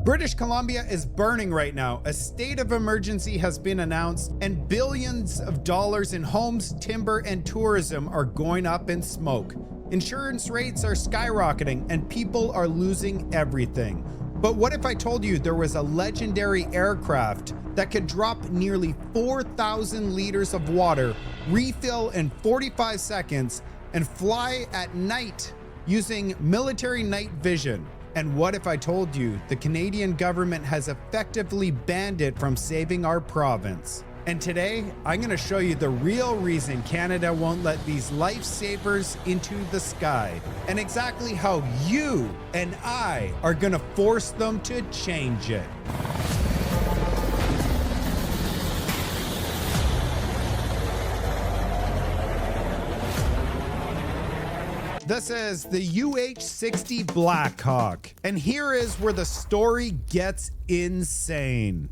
British Columbia is burning right now. A state of emergency has been announced, and billions of dollars in homes, timber, and tourism are going up in smoke. Insurance rates are skyrocketing, and people are losing everything. But what if I told you there was a legendary aircraft that could drop nearly 4,000 liters of water, refill in 45 seconds, and fly at night using military night vision? And what if I told you the Canadian government has effectively banned it from saving our province? And today, I'm going to show you the real reason Canada won't let these lifesavers into the sky, and exactly how you and I are going to force them to change it. This is the UH-60 Blackhawk, and here is where the story gets insane.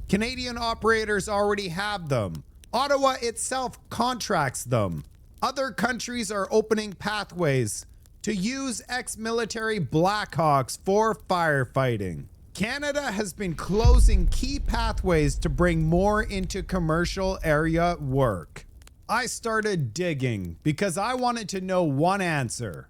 Canadian operators already have them. Ottawa itself contracts them. Other countries are opening pathways to use ex-military Blackhawks for firefighting. Canada has been closing key pathways to bring more into commercial area work. I started digging because I wanted to know one answer: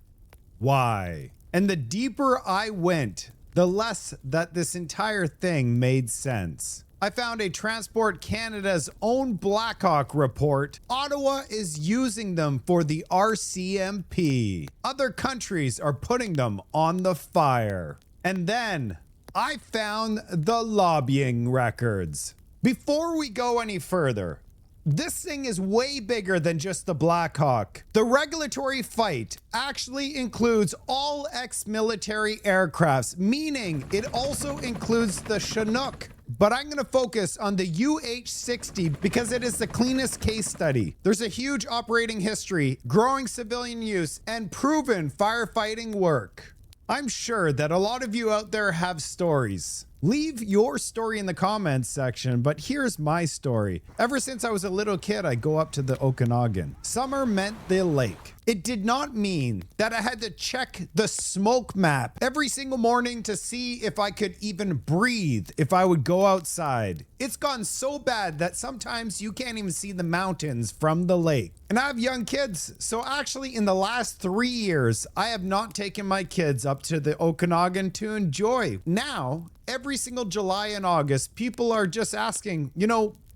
why? And the deeper I went, the less that this entire thing made sense. I found a Transport Canada's own Blackhawk report. Ottawa is using them for the RCMP. Other countries are putting them on the fire. And then I found the lobbying records. Before we go any further, this thing is way bigger than just the Blackhawk. The regulatory fight actually includes all ex-military aircrafts, meaning it also includes the Chinook. But I'm going to focus on the UH-60 because it is the cleanest case study. There's a huge operating history, growing civilian use, and proven firefighting work. I'm sure that a lot of you out there have stories. Leave your story in the comments section, but here's my story. Ever since I was a little kid, I go up to the Okanagan. Summer meant the lake. It did not mean that I had to check the smoke map every single morning to see if I could even breathe if I would go outside. It's gone so bad that sometimes you can't even see the mountains from the lake. And I have young kids, so actually in the last 3 years, I have not taken my kids up to the Okanagan to enjoy. Now, every single July and August, people are just asking,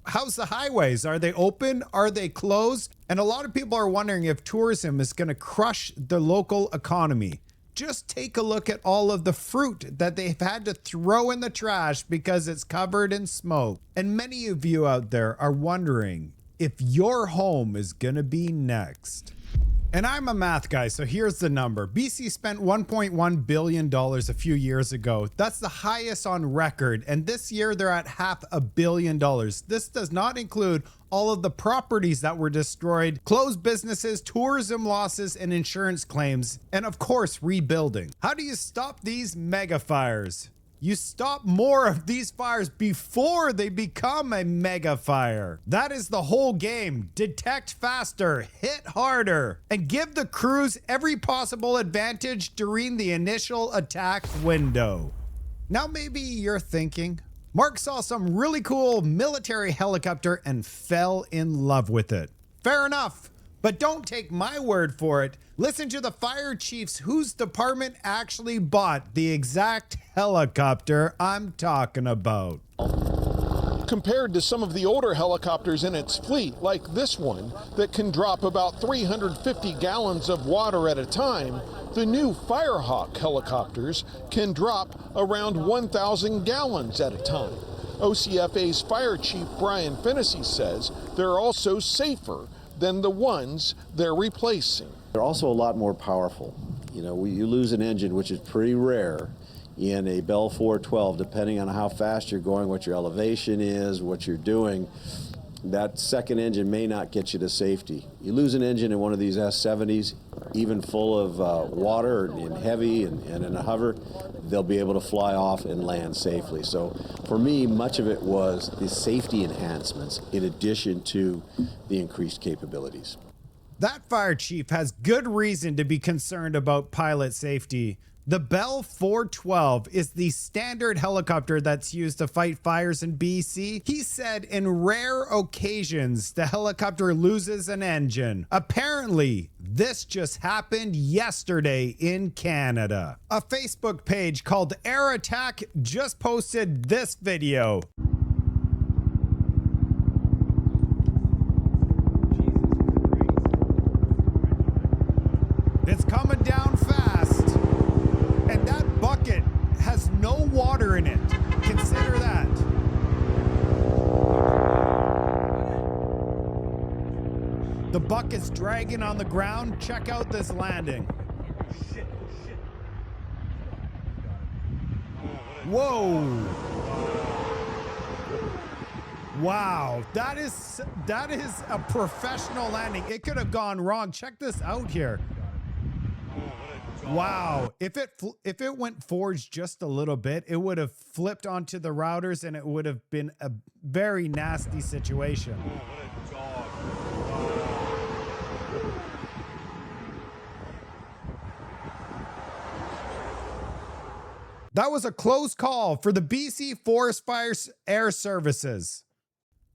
how's the highways? Are they open? Are they closed? And a lot of people are wondering if tourism is going to crush the local economy. Just take a look at all of the fruit that they've had to throw in the trash because it's covered in smoke. And many of you out there are wondering if your home is going to be next. And I'm a math guy, so here's the number. BC spent $1.1 billion a few years ago. That's the highest on record. And this year they're at $500 million. This does not include all of the properties that were destroyed, closed businesses, tourism losses, and insurance claims, and of course, rebuilding. How do you stop these mega fires? You stop more of these fires before they become a mega fire. That is the whole game. Detect faster, hit harder, and give the crews every possible advantage during the initial attack window. Now maybe you're thinking, Mark saw some really cool military helicopter and fell in love with it. Fair enough. But don't take my word for it. Listen to the fire chiefs whose department actually bought the exact helicopter I'm talking about. Compared to some of the older helicopters in its fleet, like this one, that can drop about 350 gallons of water at a time, the new Firehawk helicopters can drop around 1,000 gallons at a time. OCFA's fire chief Brian Fennessy says they're also safer than the ones they're replacing. They're also a lot more powerful. You lose an engine, which is pretty rare in a Bell 412, depending on how fast you're going, what your elevation is, what you're doing. That second engine may not get you to safety. You lose an engine in one of these S-70s, even full of water and heavy and in a hover, they'll be able to fly off and land safely. So for me, much of it was the safety enhancements in addition to the increased capabilities. That fire chief has good reason to be concerned about pilot safety. The Bell 412 is the standard helicopter that's used to fight fires in BC. He said in rare occasions, the helicopter loses an engine. Apparently, this just happened yesterday in Canada. A Facebook page called Air Attack just posted this video. It's coming down fast, and that bucket has no water in it. Consider that. The bucket's dragging on the ground. Check out this landing. Whoa. Wow, that is a professional landing. It could have gone wrong. Check this out here. Wow, if it went forged just a little bit, it would have flipped onto the routers and it would have been a very nasty situation. That was a close call for the BC Forest Fire Air Services.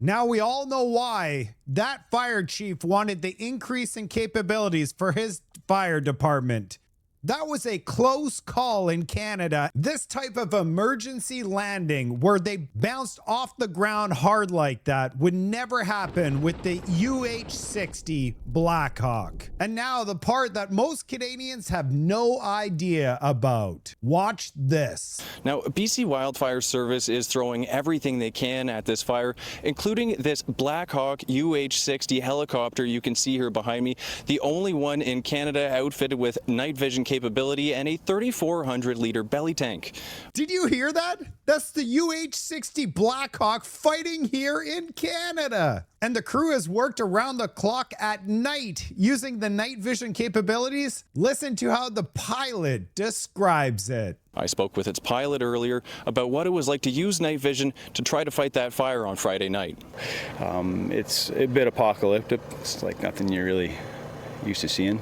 Now we all know why that fire chief wanted the increase in capabilities for his fire department. That was a close call in Canada. This type of emergency landing where they bounced off the ground hard like that would never happen with the UH-60 Blackhawk. And now the part that most Canadians have no idea about. Watch this. Now, BC Wildfire Service is throwing everything they can at this fire, including this Blackhawk UH-60 helicopter you can see here behind me, the only one in Canada outfitted with night vision capability and a 3,400 liter belly tank. Did you hear that? That's the UH-60 Blackhawk fighting here in Canada. And the crew has worked around the clock at night using the night vision capabilities. Listen to how the pilot describes it. I spoke with its pilot earlier about what it was like to use night vision to try to fight that fire on Friday night. It's a bit apocalyptic. It's like nothing you're really used to seeing.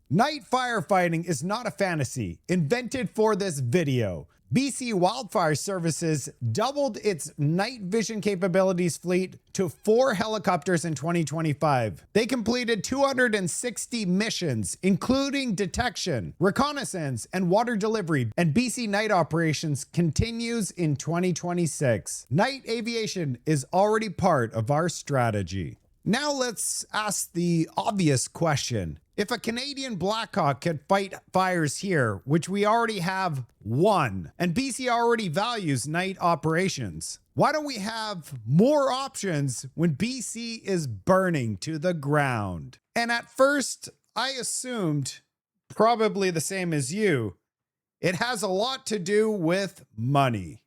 Night firefighting is not a fantasy invented for this video. BC Wildfire Services doubled its night vision capabilities fleet to 4 helicopters in 2025. They completed 260 missions, including detection, reconnaissance, and water delivery, and BC night operations continues in 2026. Night aviation is already part of our strategy. Now let's ask the obvious question. If a Canadian Blackhawk could fight fires here, which we already have one, and BC already values night operations, why don't we have more options when BC is burning to the ground? And at first, I assumed, probably the same as you, it has a lot to do with money.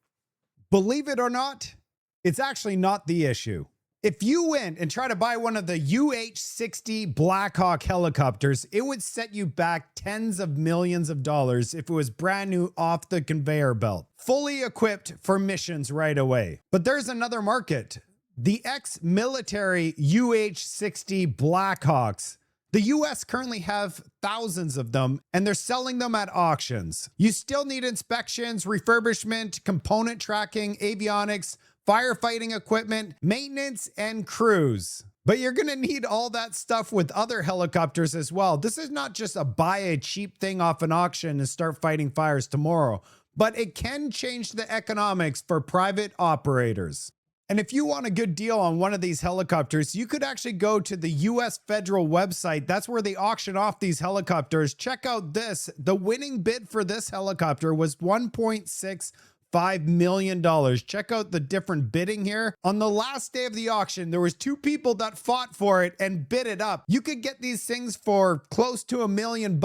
Believe it or not, it's actually not the issue. If you went and tried to buy one of the UH-60 Blackhawk helicopters, it would set you back tens of millions of dollars if it was brand new off the conveyor belt, fully equipped for missions right away. But there's another market. The ex-military UH-60 Blackhawks. The US currently have thousands of them, and they're selling them at auctions. You still need inspections, refurbishment, component tracking, avionics, firefighting equipment, maintenance, and crews. But you're gonna need all that stuff with other helicopters as well. This is not just buy a cheap thing off an auction and start fighting fires tomorrow, but it can change the economics for private operators. And if you want a good deal on one of these helicopters, you could actually go to the US federal website. That's where they auction off these helicopters. Check out this. The winning bid for this helicopter was $1.65 million. Check out the different bidding here. On the last day of the auction, there was 2 people that fought for it and bid it up. You could get these things for close to $1 million.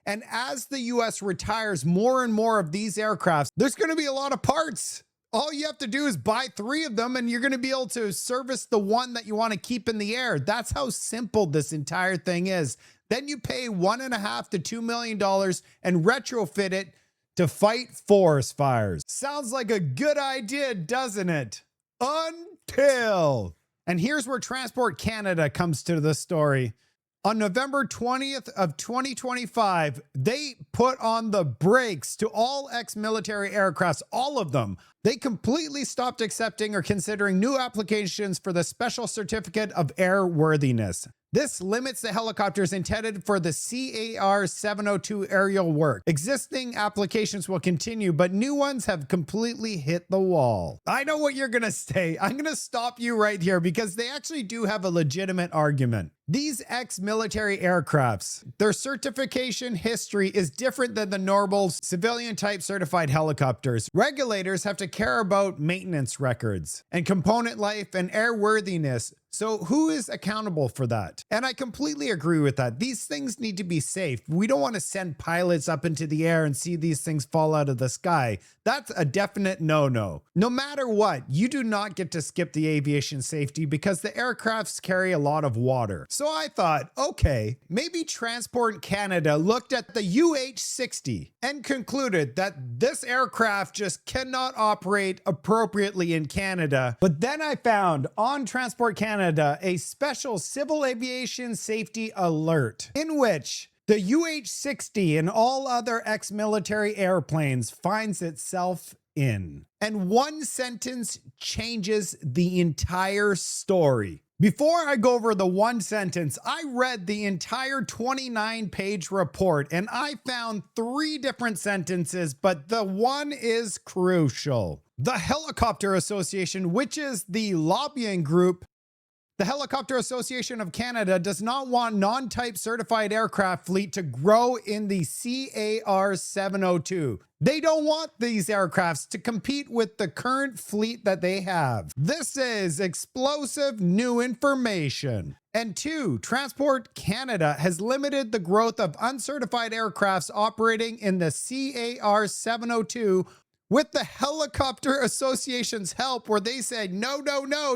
And as the US retires more and more of these aircrafts, there's going to be a lot of parts. All you have to do is buy 3 of them and you're going to be able to service the one that you want to keep in the air. That's how simple this entire thing is. Then you pay $1.5 to $2 million and retrofit it to fight forest fires. Sounds like a good idea, doesn't it? Until. And here's where Transport Canada comes to the story. On November 20th of 2025, they put on the brakes to all ex-military aircrafts, all of them. They completely stopped accepting or considering new applications for the Special Certificate of Airworthiness. This limits the helicopters intended for the CAR 702 aerial work. Existing applications will continue, but new ones have completely hit the wall. I know what you're going to say. I'm going to stop you right here because they actually do have a legitimate argument. These ex-military aircrafts, their certification history is different than the normal civilian type certified helicopters. Regulators have to care about maintenance records and component life and airworthiness. So who is accountable for that? And I completely agree with that. These things need to be safe. We don't want to send pilots up into the air and see these things fall out of the sky. That's a definite no-no. No matter what, you do not get to skip the aviation safety because the aircrafts carry a lot of water. So I thought, okay, maybe Transport Canada looked at the UH-60 and concluded that this aircraft just cannot operate appropriately in Canada. But then I found on Transport Canada a special civil aviation safety alert in which the UH-60 and all other ex-military airplanes finds itself in. And one sentence changes the entire story. Before I go over the one sentence, I read the entire 29-page report and I found 3 different sentences, but the one is crucial. The Helicopter Association, which is the lobbying group, the Helicopter Association of Canada does not want non-type certified aircraft fleet to grow in the CAR 702. They don't want these aircrafts to compete with the current fleet that they have. This is explosive new information. And 2, Transport Canada has limited the growth of uncertified aircrafts operating in the CAR 702 with the Helicopter Association's help, where they said, no,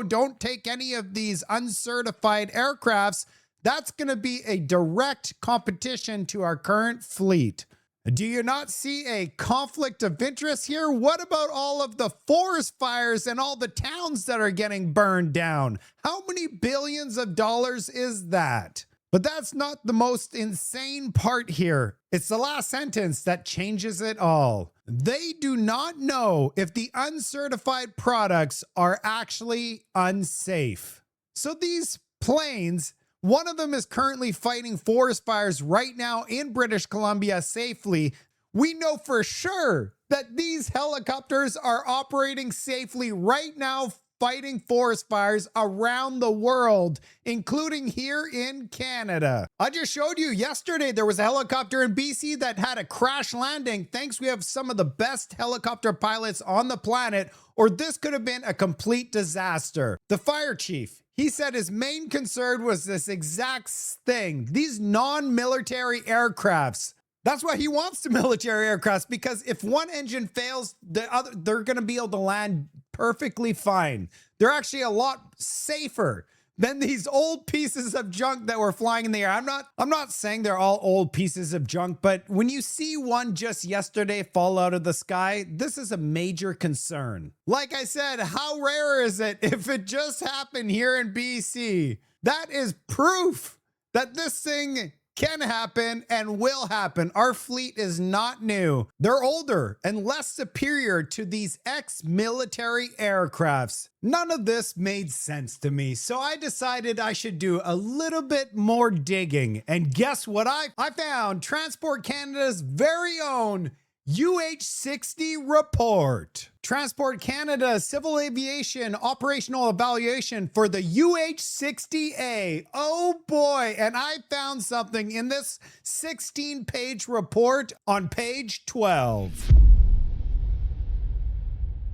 don't take any of these uncertified aircrafts. That's going to be a direct competition to our current fleet. Do you not see a conflict of interest here? What about all of the forest fires and all the towns that are getting burned down? How many billions of dollars is that? But that's not the most insane part here. It's the last sentence that changes it all. They do not know if the uncertified products are actually unsafe. So these planes, one of them is currently fighting forest fires right now in British Columbia safely. We know for sure that these helicopters are operating safely right now, fighting forest fires around the world, including here in Canada. I just showed you yesterday there was a helicopter in BC that had a crash landing. Thanks, we have some of the best helicopter pilots on the planet, or this could have been a complete disaster. The fire chief, he said his main concern was this exact thing, these non-military aircrafts. That's why he wants the military aircrafts, because if one engine fails, they're going to be able to land perfectly fine. They're actually a lot safer than these old pieces of junk that were flying in the air. I'm not saying they're all old pieces of junk, but when you see one just yesterday fall out of the sky, this is a major concern. Like I said, how rare is it if it just happened here in BC? That is proof that this thing can happen and will happen. Our fleet is not new. They're older and less superior to these ex-military aircrafts. None of this made sense to me, so I decided I should do a little bit more digging. And guess what I found? Transport Canada's very own UH-60 report. Transport Canada Civil Aviation Operational Evaluation for the UH-60A. Oh boy, and I found something in this 16-page report on page 12.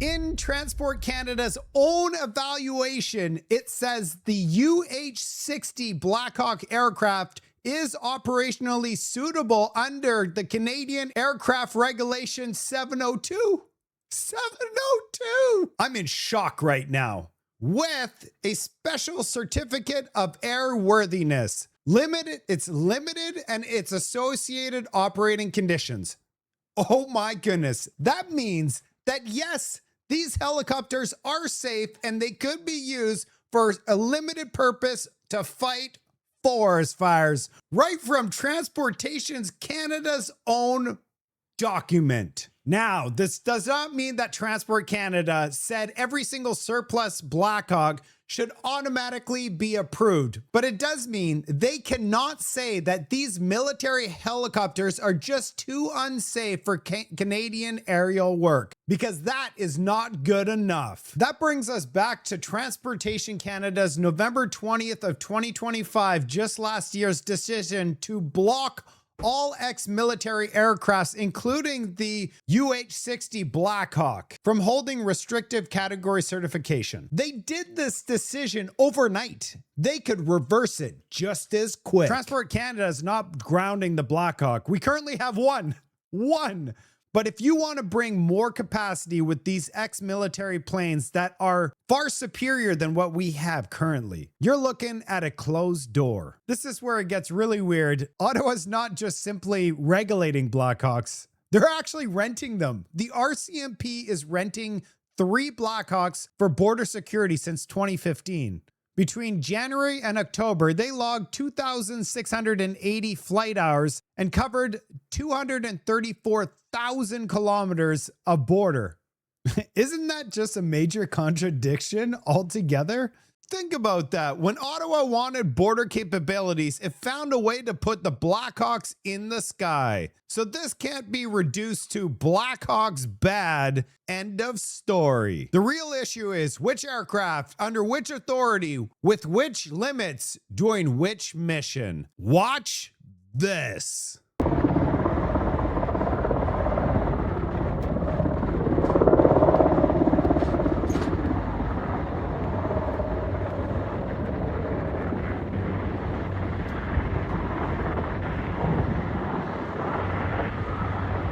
In Transport Canada's own evaluation, it says the UH-60 Blackhawk aircraft is operationally suitable under the Canadian Aircraft Regulation 702. 702! I'm in shock right now. With a special certificate of airworthiness. It's limited and its associated operating conditions. Oh my goodness. That means that yes, these helicopters are safe and they could be used for a limited purpose to fight forest fires, right from Transportation Canada's own document. Now, this does not mean that Transport Canada said every single surplus Blackhawk should automatically be approved, but it does mean they cannot say that these military helicopters are just too unsafe for Canadian aerial work, because that is not good enough. That brings us back to Transportation Canada's November 20th of 2025, just last year's decision to block all ex-military aircrafts, including the UH-60 Blackhawk, from holding restrictive category certification. They did this decision overnight. They could reverse it just as quick. Transport Canada is not grounding the Blackhawk. We currently have one. But if you want to bring more capacity with these ex-military planes that are far superior than what we have currently, you're looking at a closed door. This is where it gets really weird. Ottawa's not just simply regulating Blackhawks. They're actually renting them. The RCMP is renting 3 Blackhawks for border security since 2015. Between January and October, they logged 2,680 flight hours and covered 234,000 kilometers of border. Isn't that just a major contradiction altogether? Think about that. When Ottawa wanted border capabilities, it found a way to put the Blackhawks in the sky. So this can't be reduced to Blackhawks bad, end of story. The real issue is which aircraft, under which authority, with which limits, doing which mission. Watch this.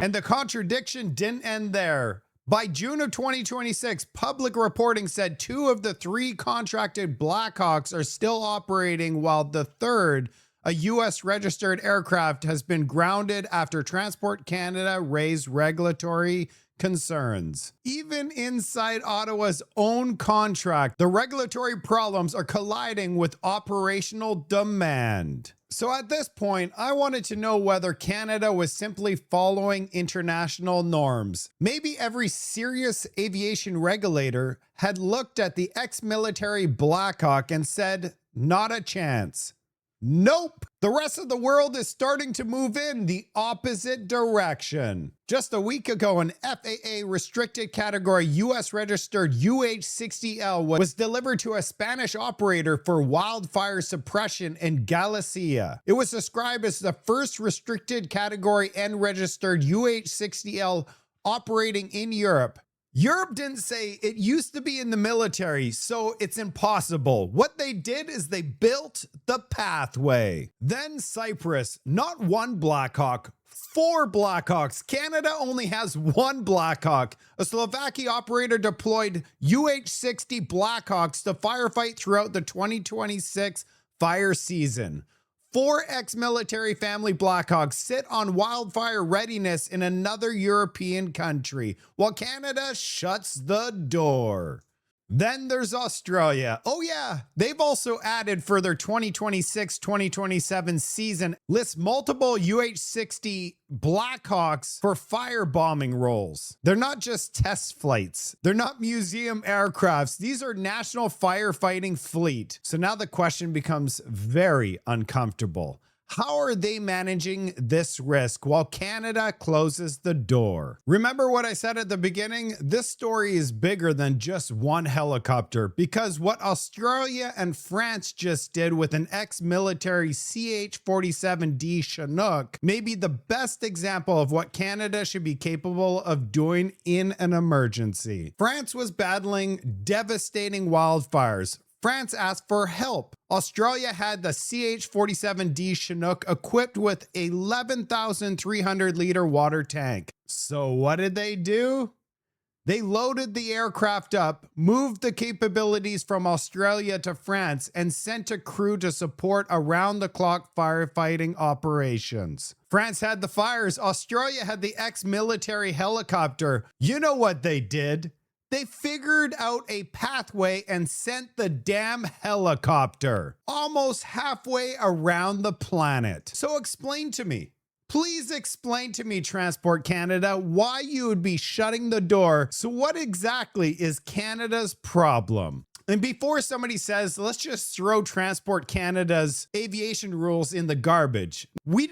And the contradiction didn't end there. By June of 2026, public reporting said 2 of the 3 contracted Blackhawks are still operating, while the third, a US registered aircraft, has been grounded after Transport Canada raised regulatory concerns. Even inside Ottawa's own contract, the regulatory problems are colliding with operational demand. So at this point, I wanted to know whether Canada was simply following international norms. Maybe every serious aviation regulator had looked at the ex-military Blackhawk and said, not a chance. Nope. The rest of the world is starting to move in the opposite direction. Just a week ago, an FAA restricted category US registered UH-60L was delivered to a Spanish operator for wildfire suppression in Galicia. It was described as the first restricted category and registered UH-60L operating in Europe. Europe didn't say it used to be in the military, so it's impossible. What they did is they built the pathway. Then Cyprus, not 1 Blackhawk, 4 Blackhawks. Canada only has 1 Blackhawk. A Slovakia operator deployed UH-60 Blackhawks to firefight throughout the 2026 fire season. 4 ex-military family Blackhawks sit on wildfire readiness in another European country, while Canada shuts the door. Then there's Australia. Oh yeah, they've also added for their 2026-2027 season, lists multiple UH-60 Blackhawks for firebombing roles. They're not just test flights. They're not museum aircrafts. These are national firefighting fleet. So now the question becomes very uncomfortable. How are they managing this risk while Canada closes the door? Remember what I said at the beginning? This story is bigger than just 1 helicopter, because what Australia and France just did with an ex-military CH-47D Chinook may be the best example of what Canada should be capable of doing in an emergency. France was battling devastating wildfires. France asked for help. Australia had the CH-47D Chinook equipped with a 11,300 liter water tank. So what did they do? They loaded the aircraft up, moved the capabilities from Australia to France, and sent a crew to support around-the-clock firefighting operations. France had the fires. Australia had the ex-military helicopter. You know what they did? They figured out a pathway and sent the damn helicopter almost halfway around the planet. So explain to me, please explain to me, Transport Canada, why you would be shutting the door. So what exactly is Canada's problem? And before somebody says, let's just throw Transport Canada's aviation rules in the garbage.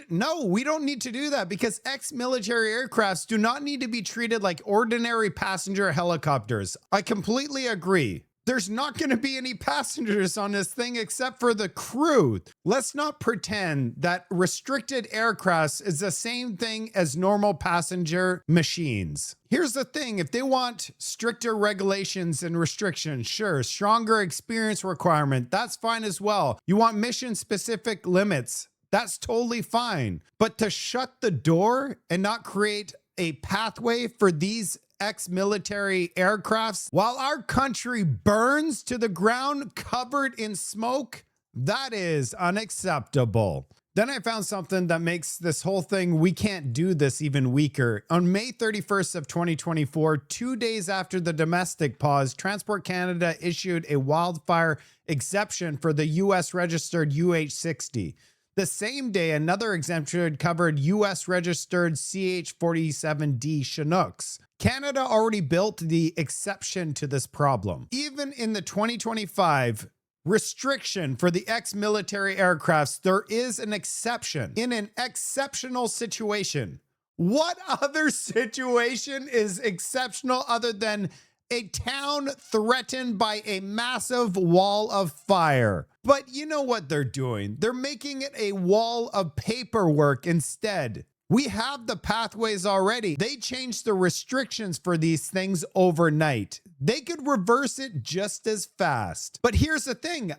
No, we don't need to do that, because ex-military aircrafts do not need to be treated like ordinary passenger helicopters. I completely agree. There's not going to be any passengers on this thing except for the crew. Let's not pretend that restricted aircrafts is the same thing as normal passenger machines. Here's the thing, if they want stricter regulations and restrictions, sure, stronger experience requirement, that's fine as well. You want mission-specific limits, that's totally fine. But to shut the door and not create a pathway for these ex-military aircrafts while our country burns to the ground covered in smoke, that is unacceptable. Then I found something that makes this whole thing, we can't do this, even weaker. On May 31st of 2024, 2 days after the domestic pause, Transport Canada issued a wildfire exception for the US registered UH-60. The same day, another exemption covered US registered CH-47D Chinooks. Canada already built the exception to this problem. Even in the 2025 restriction for the ex-military aircrafts, there is an exception in an exceptional situation. What other situation is exceptional other than a town threatened by a massive wall of fire? But you know what they're doing? They're making it a wall of paperwork instead. We have the pathways already. They changed the restrictions for these things overnight. They could reverse it just as fast. But here's the thing.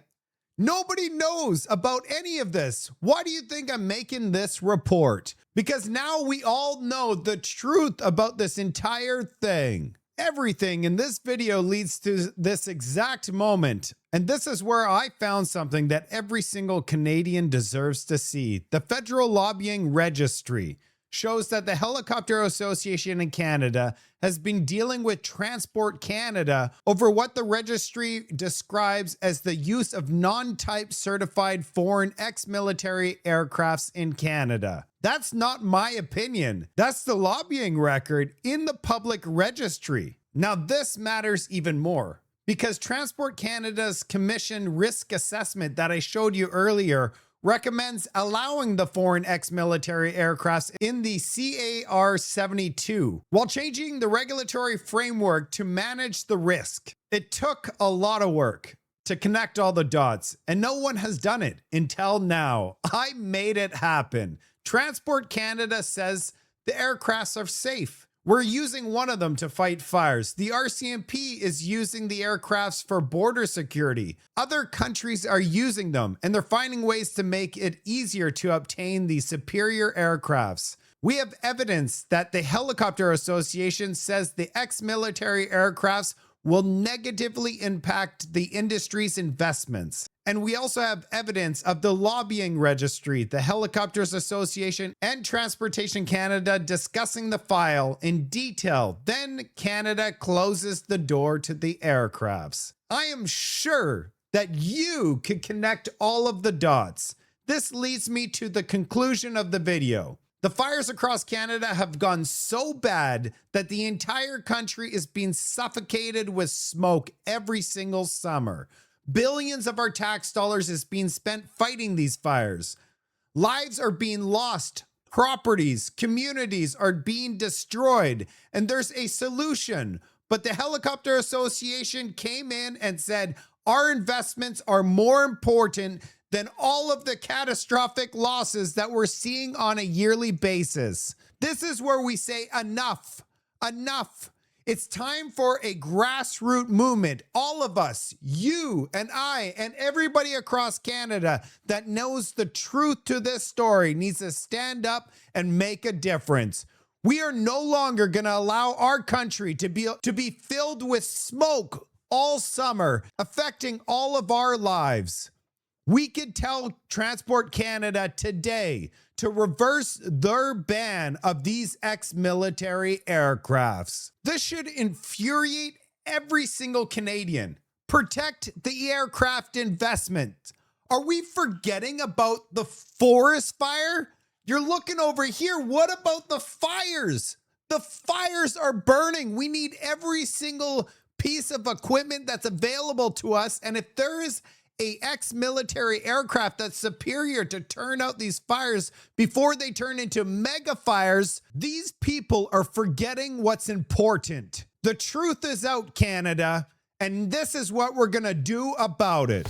Nobody knows about any of this. Why do you think I'm making this report? Because now we all know the truth about this entire thing. Everything in this video leads to this exact moment. And this is where I found something that every single Canadian deserves to see. The Federal Lobbying Registry shows that the Helicopter Association in Canada has been dealing with Transport Canada over what the registry describes as the use of non-type certified foreign ex-military aircrafts in Canada. That's not my opinion. That's the lobbying record in the public registry. Now this matters even more, because Transport Canada's commission risk assessment that I showed you earlier recommends allowing the foreign ex-military aircrafts in the CAR 72 while changing the regulatory framework to manage the risk. It took a lot of work to connect all the dots, and no one has done it until now. I made it happen. Transport Canada says the aircrafts are safe. We're using one of them to fight fires. The RCMP is using the aircrafts for border security. Other countries are using them, and they're finding ways to make it easier to obtain these superior aircrafts. We have evidence that the Helicopter Association says the ex-military aircrafts will negatively impact the industry's investments. And we also have evidence of the lobbying registry, the Helicopters Association, and Transportation Canada discussing the file in detail. Then Canada closes the door to the aircrafts. I am sure that you can connect all of the dots. This leads me to the conclusion of the video. The fires across Canada have gone so bad that the entire country is being suffocated with smoke every single summer. Billions of our tax dollars is being spent fighting these fires. Lives are being lost. Properties, communities are being destroyed. And there's a solution. But the Helicopter Association came in and said, our investments are more important than all of the catastrophic losses that we're seeing on a yearly basis. This is where we say enough, enough. It's time for a grassroots movement. All of us, you and I and everybody across Canada that knows the truth to this story needs to stand up and make a difference. We are no longer going to allow our country to be filled with smoke all summer, affecting all of our lives. We could tell Transport Canada today to reverse their ban of these ex-military aircrafts. This should infuriate every single Canadian. Protect the aircraft investment. Are we forgetting about the forest fire? You're looking over here. What about the fires? The fires are burning. We need every single piece of equipment that's available to us. And if there is a ex-military aircraft that's superior to turn out these fires before they turn into mega fires, these people are forgetting what's important. The truth is out, Canada, and this is what we're gonna do about it.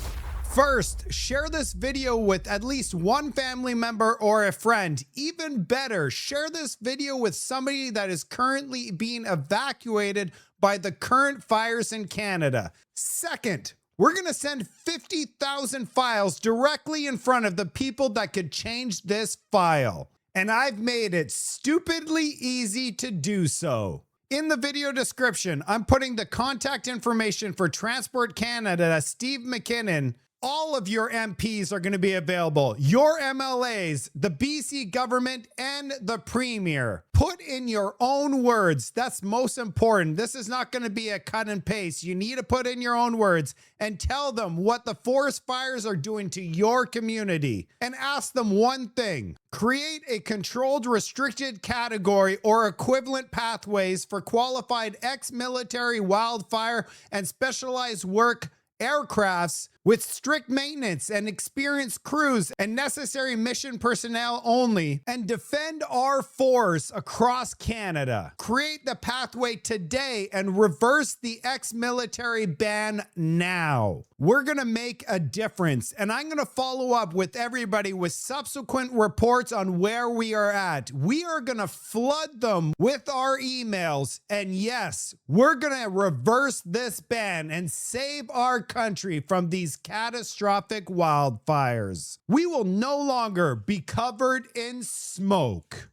First, share this video with at least one family member or a friend. Even better, share this video with somebody that is currently being evacuated by the current fires in Canada. Second, we're going to send 50,000 files directly in front of the people that could change this file. And I've made it stupidly easy to do so. In the video description, I'm putting the contact information for Transport Canada, Steve McKinnon. All of your MPs are going to be available. Your MLAs, the BC government, and the Premier. Put in your own words. That's most important. This is not going to be a cut and paste. You need to put in your own words and tell them what the forest fires are doing to your community. And ask them one thing. Create a controlled restricted category or equivalent pathways for qualified ex-military wildfire and specialized work aircrafts with strict maintenance and experienced crews and necessary mission personnel only, and defend our force across Canada. Create the pathway today and reverse the ex-military ban now. We're gonna make a difference, and I'm gonna follow up with everybody with subsequent reports on where we are at. We are gonna flood them with our emails, and yes, we're gonna reverse this ban and save our country from these catastrophic wildfires. We will no longer be covered in smoke.